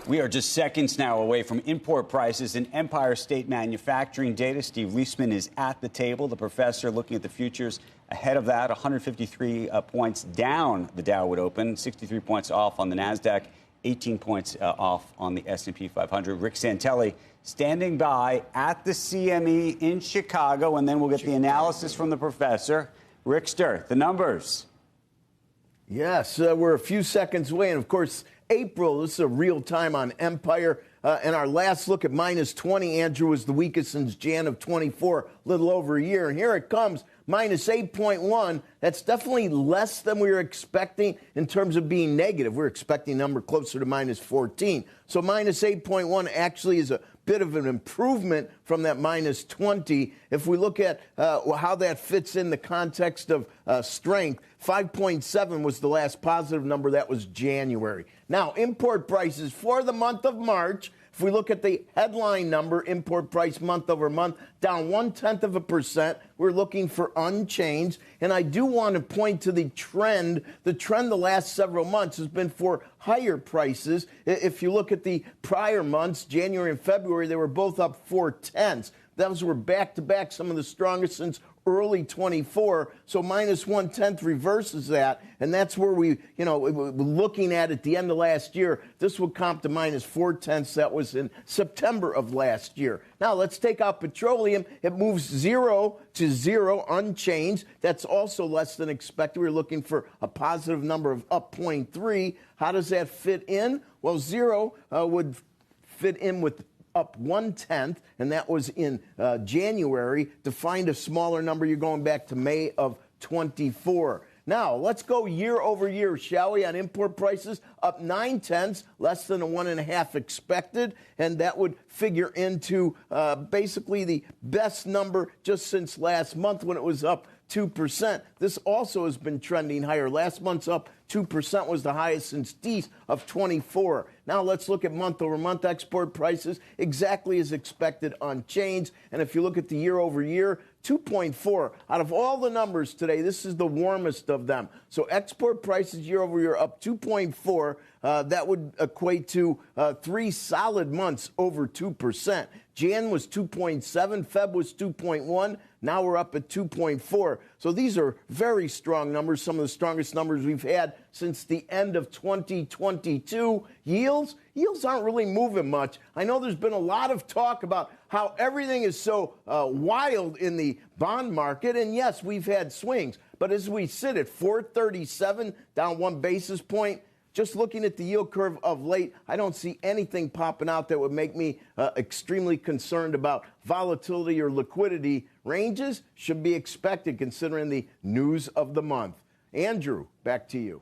We are just seconds now away from import prices and Empire State manufacturing data. Steve Leisman is at the table, the professor looking at the futures ahead of that. 153 points down the Dow would open, 63 points off on the NASDAQ, 18 points off on the S&P 500. Rick Santelli standing by at the CME in Chicago, and then we'll get the analysis from the professor. Rickster, the numbers. Yes, we're a few seconds away. And, of course, April, this is a real time on Empire. And our last look at minus 20, Andrew, was the weakest since Jan of 24, a little over a year. And here it comes, minus 8.1. That's definitely less than we were expecting in terms of being negative. We're expecting a number closer to minus 14. So minus 8.1 actually is a bit of an improvement from that minus 20. If we look at how that fits in the context of strength, 5.7 was the last positive number. That was January. Now, import prices for the month of March, if we look at the headline number, import price month over month, down 0.1%. We're looking for unchanged. And I do want to point to the trend. The trend the last several months has been for higher prices. If you look at the prior months, January and February, they were both up 0.4. Those were back-to-back, some of the strongest since early 24. So minus 0.1 reverses that. And that's where we, looking at the end of last year, this would comp to minus 0.4. That was in September of last year. Now let's take out petroleum. It moves 0 to 0, unchanged. That's also less than expected. We're looking for a positive number of up 0.3. How does that fit in? Well, 0 would fit in with up 0.1, and that was in January. To find a smaller number, you're going back to May of 24. Now, let's go year over year, shall we, on import prices, up 0.9, less than a 1.5 expected, and that would figure into basically the best number just since last month when it was up 2%. This also has been trending higher. Last month's up 2% was the highest since D of 24. Now let's look at month-over-month export prices, exactly as expected, unchanged. And if you look at the year-over-year, 2.4. Out of all the numbers today, this is the warmest of them. So export prices year-over-year up 2.4. That would equate to 3 solid months over 2%. Jan was 2.7, Feb was 2.1. Now we're up at 2.4. So these are very strong numbers, some of the strongest numbers we've had since the end of 2022. Yields aren't really moving much. I know there's been a lot of talk about how everything is so wild in the bond market. And yes, we've had swings. But as we sit at 437, down 1 basis point, just looking at the yield curve of late, I don't see anything popping out that would make me extremely concerned about volatility or liquidity. Ranges should be expected considering the news of the month. Andrew, back to you.